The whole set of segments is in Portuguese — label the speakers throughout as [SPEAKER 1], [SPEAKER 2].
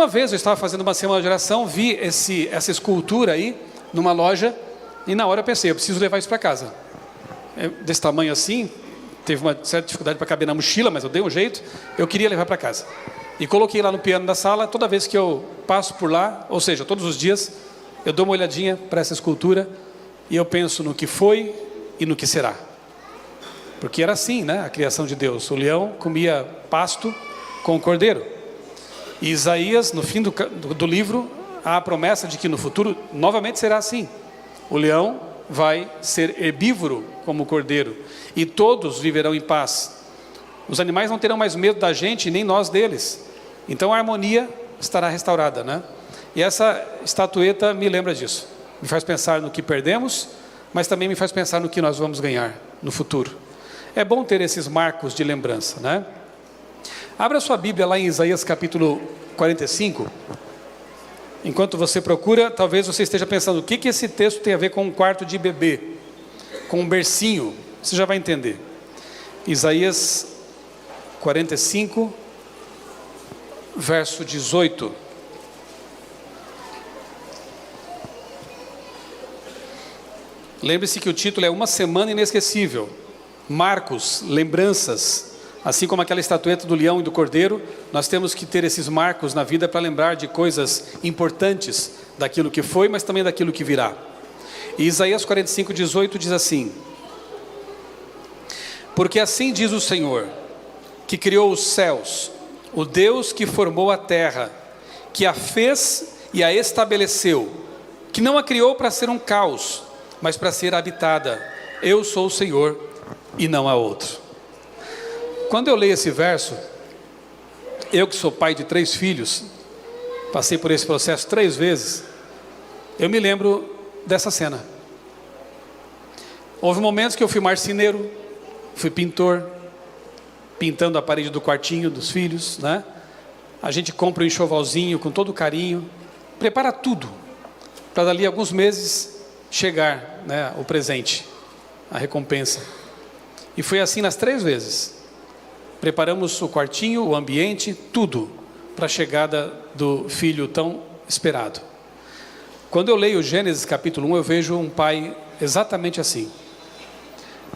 [SPEAKER 1] uma vez eu estava fazendo uma semana de oração, vi essa escultura aí, numa loja, e na hora eu pensei, eu preciso levar isso para casa. Desse tamanho assim, teve uma certa dificuldade para caber na mochila, mas eu dei um jeito, eu queria levar para casa. E coloquei lá no piano da sala, toda vez que eu passo por lá, ou seja, todos os dias, eu dou uma olhadinha para essa escultura, e eu penso no que foi e no que será. Porque era assim, né, a criação de Deus. O leão comia pasto com o cordeiro. E Isaías, no fim do livro, há a promessa de que no futuro, novamente será assim. O leão vai ser herbívoro como o cordeiro. E todos viverão em paz. Os animais não terão mais medo da gente, nem nós deles. Então a harmonia estará restaurada, né? E essa estatueta me lembra disso. Me faz pensar no que perdemos, mas também me faz pensar no que nós vamos ganhar no futuro. É bom ter esses marcos de lembrança, né? Abra sua Bíblia lá em Isaías capítulo 45. Enquanto você procura, talvez você esteja pensando, o que esse texto tem a ver com um quarto de bebê? Com um bercinho? Você já vai entender. Isaías 45, verso 18. Lembre-se que o título é Uma Semana Inesquecível. Marcos, lembranças. Assim como aquela estatueta do leão e do cordeiro, nós temos que ter esses marcos na vida para lembrar de coisas importantes, daquilo que foi, mas também daquilo que virá. E Isaías 45, 18 diz assim: porque assim diz o Senhor, que criou os céus, o Deus que formou a terra, que a fez e a estabeleceu, que não a criou para ser um caos, mas para ser habitada. Eu sou o Senhor e não há outro. Quando eu leio esse verso, eu que sou pai de 3 filhos, passei por esse processo 3 vezes, eu me lembro dessa cena. Houve momentos que eu fui marceneiro, fui pintor, pintando a parede do quartinho dos filhos, né? A gente compra um enxovalzinho com todo carinho, prepara tudo, para dali a alguns meses chegar, né, o presente, a recompensa. E foi assim nas 3 vezes. Preparamos o quartinho, o ambiente, tudo para a chegada do filho tão esperado. Quando eu leio Gênesis capítulo 1, eu vejo um pai exatamente assim.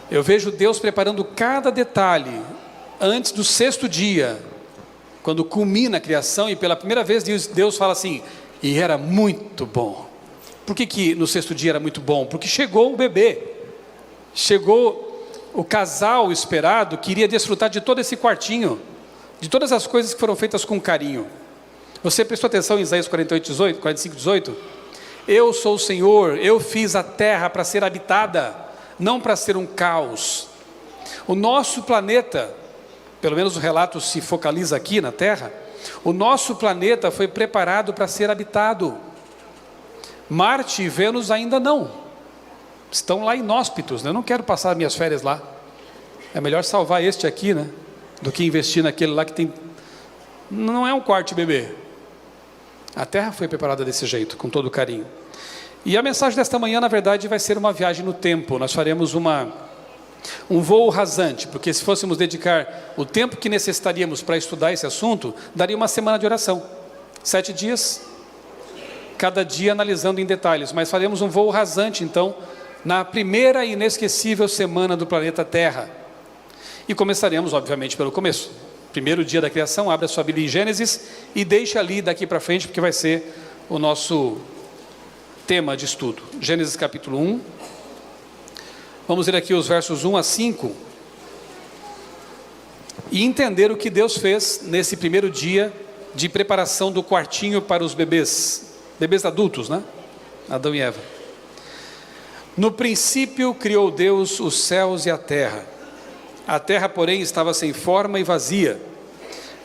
[SPEAKER 1] Eu vejo Deus preparando cada detalhe antes do 6º dia, quando culmina a criação, e pela primeira vez Deus fala assim, e era muito bom. Por que no 6º dia era muito bom? Porque chegou o bebê, chegou o casal esperado, que iria desfrutar de todo esse quartinho, de todas as coisas que foram feitas com carinho. Você prestou atenção em Isaías 45, 18? Eu sou o Senhor, eu fiz a terra para ser habitada, não para ser um caos. O nosso planeta, pelo menos o relato se focaliza aqui na Terra, o nosso planeta foi preparado para ser habitado. Marte e Vênus ainda não. Estão lá inóspitos, né? Eu não quero passar minhas férias lá. É melhor salvar este aqui, né? Do que investir naquele lá que tem... Não é um quarto de bebê. A Terra foi preparada desse jeito, com todo carinho. E a mensagem desta manhã, na verdade, vai ser uma viagem no tempo. Nós faremos um voo rasante, porque se fôssemos dedicar o tempo que necessitaríamos para estudar esse assunto, daria uma semana de oração. 7 dias, cada dia analisando em detalhes. Mas faremos um voo rasante, então, na primeira e inesquecível semana do planeta Terra. E começaremos, obviamente, pelo começo. Primeiro dia da criação, abra sua Bíblia em Gênesis e deixe ali daqui para frente, porque vai ser o nosso tema de estudo. Gênesis capítulo 1. Vamos ler aqui os versos 1 a 5. E entender o que Deus fez nesse primeiro dia de preparação do quartinho para os bebês. Bebês adultos, né? Adão e Eva. No princípio criou Deus os céus e a terra. A terra, porém, estava sem forma e vazia.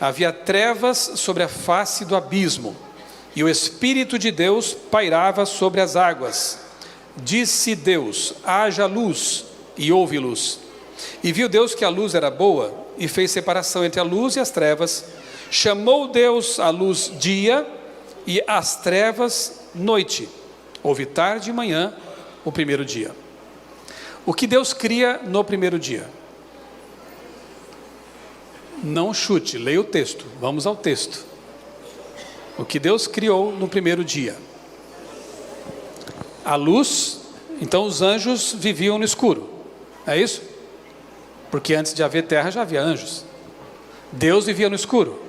[SPEAKER 1] Havia trevas sobre a face do abismo, e o Espírito de Deus pairava sobre as águas. Disse Deus, haja luz, e houve luz. E viu Deus que a luz era boa, e fez separação entre a luz e as trevas. Chamou Deus a luz dia, e as trevas noite. Houve tarde e manhã, o primeiro dia. O que Deus cria no primeiro dia? Não chute, leia o texto, vamos ao texto. O que Deus criou no primeiro dia. A luz, então os anjos viviam no escuro. É isso? Porque antes de haver terra já havia anjos. Deus vivia no escuro?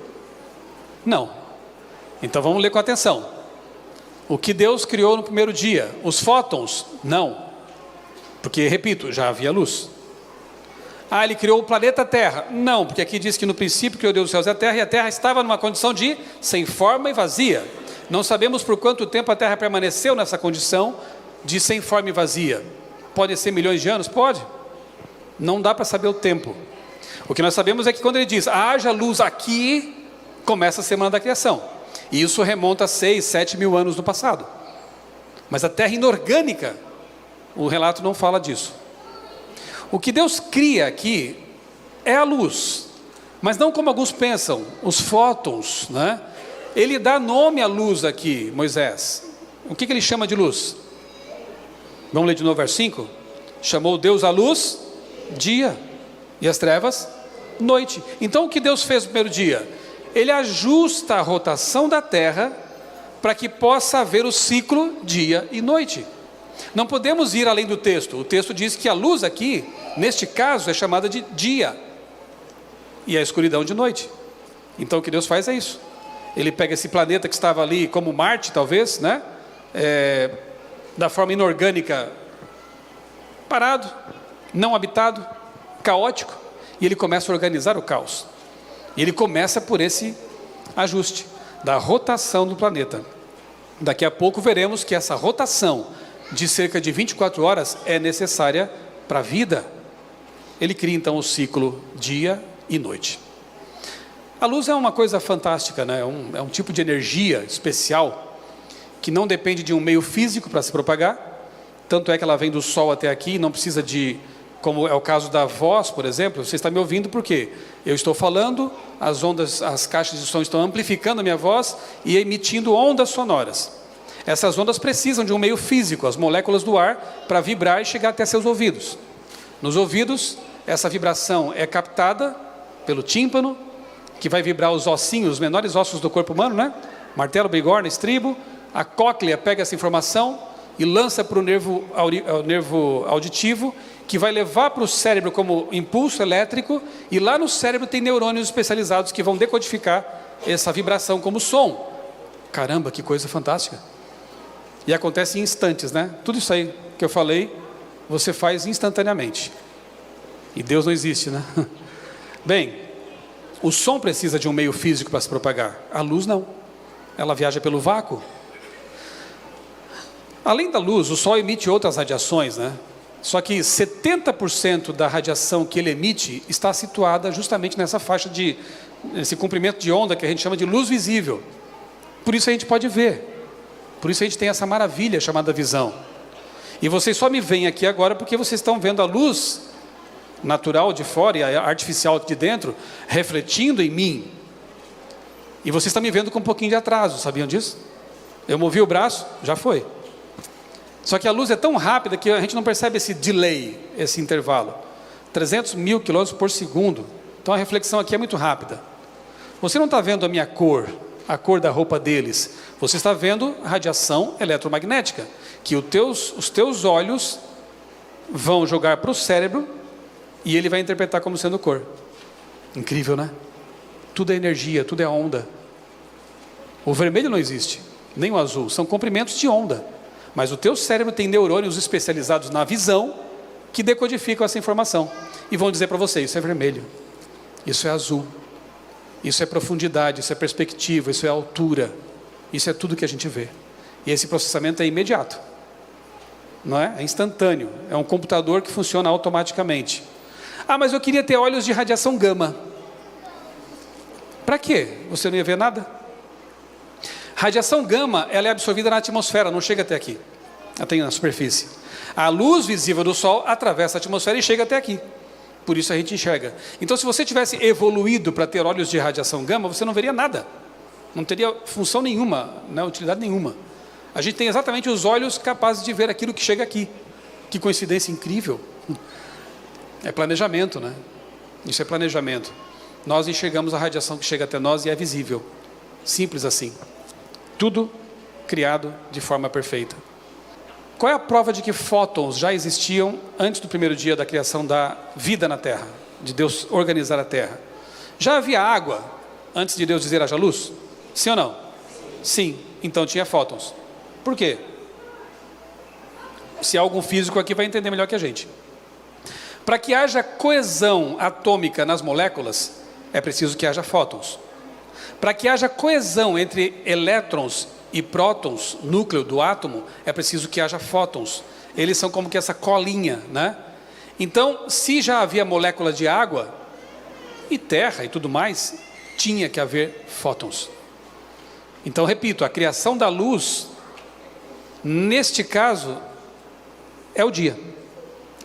[SPEAKER 1] Não. Então vamos ler com atenção. O que Deus criou no primeiro dia? Os fótons? Não. Porque, repito, já havia luz. Ah, ele criou o planeta Terra? Não, porque aqui diz que no princípio criou Deus os céus e a Terra, e a Terra estava numa condição de sem forma e vazia. Não sabemos por quanto tempo a Terra permaneceu nessa condição de sem forma e vazia. Pode ser milhões de anos? Pode. Não dá para saber o tempo. O que nós sabemos é que quando ele diz, haja luz aqui, começa a semana da criação. E isso remonta a 6, 7 mil anos no passado. Mas a Terra inorgânica, o relato não fala disso. O que Deus cria aqui é a luz, mas não como alguns pensam, os fótons, né? Ele dá nome à luz aqui, Moisés. O que ele chama de luz? Vamos ler de novo o verso 5? Chamou Deus a luz, dia, e as trevas, noite. Então o que Deus fez no primeiro dia? Ele ajusta a rotação da terra para que possa haver o ciclo dia e noite. Não podemos ir além do texto. O texto diz que a luz aqui, neste caso, é chamada de dia e a escuridão de noite. Então o que Deus faz é isso. Ele pega esse planeta que estava ali como Marte, talvez, né? Da forma inorgânica, parado, não habitado, caótico, e ele começa a organizar o caos. E ele começa por esse ajuste da rotação do planeta. Daqui a pouco veremos que essa rotação de cerca de 24 horas é necessária para a vida. Ele cria então o ciclo dia e noite. A luz é uma coisa fantástica, né? É um tipo de energia especial que não depende de um meio físico para se propagar. Tanto é que ela vem do sol até aqui, não precisa de, como é o caso da voz, por exemplo. Você está me ouvindo porque eu estou falando, as ondas, as caixas de som estão amplificando a minha voz e emitindo ondas sonoras. Essas ondas precisam de um meio físico, as moléculas do ar, para vibrar e chegar até seus ouvidos. Nos ouvidos, essa vibração é captada pelo tímpano, que vai vibrar os ossinhos, os menores ossos do corpo humano, né? Martelo, bigorna, estribo. A cóclea pega essa informação e lança para o nervo auditivo, que vai levar para o cérebro como impulso elétrico, e lá no cérebro tem neurônios especializados que vão decodificar essa vibração como som. Caramba, que coisa fantástica! E acontece em instantes, né? Tudo isso aí que eu falei, você faz instantaneamente. E Deus não existe, né? Bem, o som precisa de um meio físico para se propagar. A luz não. Ela viaja pelo vácuo. Além da luz, o Sol emite outras radiações, né? Só que 70% da radiação que ele emite está situada justamente nessa faixa esse comprimento de onda que a gente chama de luz visível. Por isso a gente pode ver. Por isso a gente tem essa maravilha chamada visão. E vocês só me veem aqui agora porque vocês estão vendo a luz natural de fora e a artificial de dentro refletindo em mim. E vocês estão me vendo com um pouquinho de atraso, sabiam disso? Eu movi o braço, já foi. Só que a luz é tão rápida que a gente não percebe esse delay, esse intervalo. 300 mil quilômetros por segundo. Então a reflexão aqui é muito rápida. Você não está vendo a minha cor, a cor da roupa deles. Você está vendo radiação eletromagnética, que os teus olhos vão jogar para o cérebro e ele vai interpretar como sendo cor. Incrível, né? Tudo é energia, tudo é onda. O vermelho não existe, nem o azul, são comprimentos de onda. Mas o teu cérebro tem neurônios especializados na visão que decodificam essa informação e vão dizer para você, isso é vermelho, isso é azul, isso é profundidade, isso é perspectiva, isso é altura, isso é tudo que a gente vê. E esse processamento é imediato, não é? É instantâneo, é um computador que funciona automaticamente. Ah, mas eu queria ter olhos de radiação gama. Para quê? Você não ia ver nada? Radiação gama, ela é absorvida na atmosfera, não chega até aqui. Ela tem na superfície. A luz visível do Sol atravessa a atmosfera e chega até aqui. Por isso a gente enxerga. Então, se você tivesse evoluído para ter olhos de radiação gama, você não veria nada. Não teria função nenhuma, né, utilidade nenhuma. A gente tem exatamente os olhos capazes de ver aquilo que chega aqui. Que coincidência incrível. É planejamento, né? Isso é planejamento. Nós enxergamos a radiação que chega até nós e é visível. Simples assim. Tudo criado de forma perfeita. Qual é a prova de que fótons já existiam antes do primeiro dia da criação da vida na Terra? De Deus organizar a Terra. Já havia água antes de Deus dizer haja luz? Sim ou não? Sim, então tinha fótons. Por quê? Se há algum físico aqui vai entender melhor que a gente. Para que haja coesão atômica nas moléculas, é preciso que haja fótons. Para que haja coesão entre elétrons e prótons, núcleo do átomo, é preciso que haja fótons. Eles são como que essa colinha, né? Então, se já havia molécula de água e terra e tudo mais, tinha que haver fótons. Então, repito, a criação da luz, neste caso, é o dia.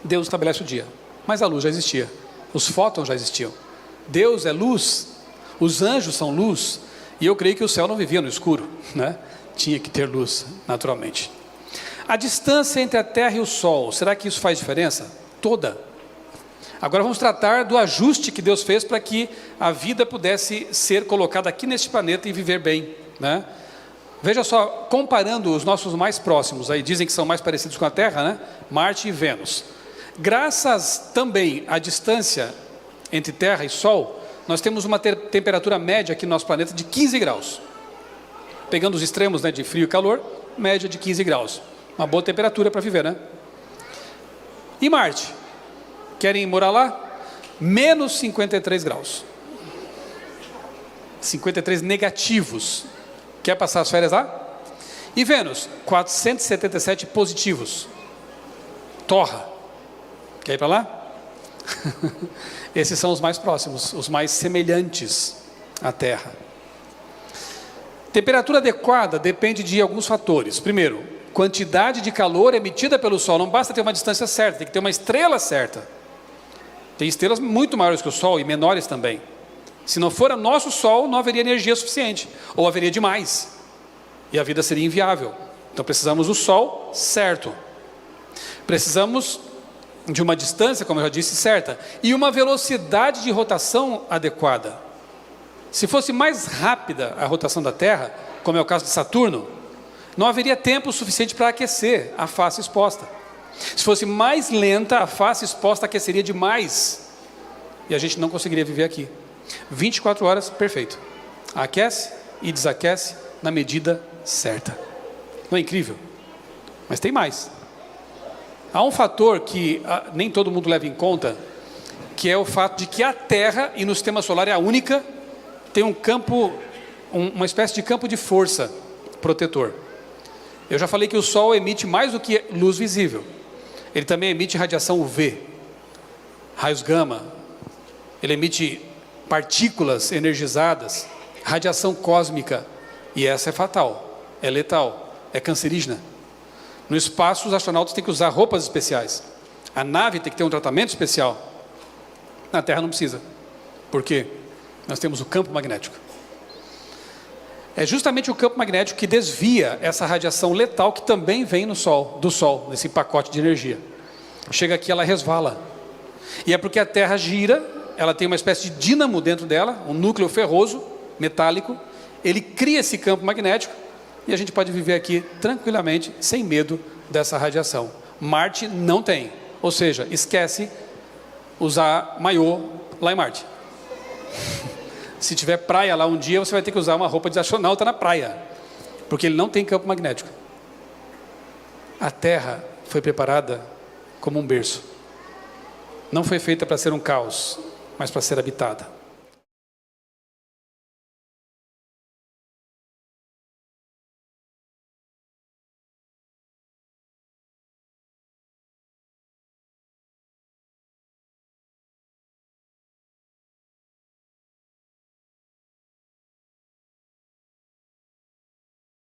[SPEAKER 1] Deus estabelece o dia, mas a luz já existia. Os fótons já existiam. Deus é luz, os anjos são luz, e eu creio que o céu não vivia no escuro, né? Tinha que ter luz, naturalmente. A distância entre a Terra e o Sol, será que isso faz diferença? Toda. Agora vamos tratar do ajuste que Deus fez para que a vida pudesse ser colocada aqui neste planeta e viver bem, né? Veja só, comparando os nossos mais próximos, aí dizem que são mais parecidos com a Terra, né? Marte e Vênus. Graças também à distância entre Terra e Sol, nós temos uma temperatura média aqui no nosso planeta de 15 graus. Pegando os extremos, né, de frio e calor, média de 15 graus. Uma boa temperatura para viver, né? E Marte? Querem morar lá? Menos 53 graus. 53 negativos. Quer passar as férias lá? E Vênus? 477 positivos. Torra. Quer ir para lá? Esses são os mais próximos, os mais semelhantes à Terra. Temperatura adequada depende de alguns fatores. Primeiro, quantidade de calor emitida pelo Sol. Não basta ter uma distância certa, tem que ter uma estrela certa. Tem estrelas muito maiores que o Sol e menores também. Se não for o nosso Sol, não haveria energia suficiente, ou haveria demais, e a vida seria inviável. Então precisamos do Sol certo. Precisamos de uma distância, como eu já disse, certa, e uma velocidade de rotação adequada. Se fosse mais rápida a rotação da Terra, como é o caso de Saturno, não haveria tempo suficiente para aquecer a face exposta. Se fosse mais lenta, a face exposta aqueceria demais, e a gente não conseguiria viver aqui. 24 horas, perfeito. Aquece e desaquece na medida certa. Não é incrível? Mas tem mais. Há um fator que nem todo mundo leva em conta, que é o fato de que a Terra, e no sistema solar é a única, tem um campo, uma espécie de campo de força protetor. Eu já falei que o Sol emite mais do que luz visível. Ele também emite radiação UV, raios gama. Ele emite partículas energizadas, radiação cósmica, e essa é fatal, é letal, é cancerígena. No espaço, os astronautas têm que usar roupas especiais. A nave tem que ter um tratamento especial. Na Terra não precisa. Por quê? Nós temos o campo magnético. É justamente o campo magnético que desvia essa radiação letal que também vem do Sol, nesse pacote de energia. Chega aqui, ela resvala. E é porque a Terra gira, ela tem uma espécie de dínamo dentro dela, um núcleo ferroso, metálico. Ele cria esse campo magnético e a gente pode viver aqui tranquilamente, sem medo dessa radiação. Marte não tem. Ou seja, esquece usar maiô lá em Marte. Se tiver praia lá um dia, você vai ter que usar uma roupa de astronauta na praia, porque ele não tem campo magnético. A Terra foi preparada como um berço. Não foi feita para ser um caos, mas para ser habitada.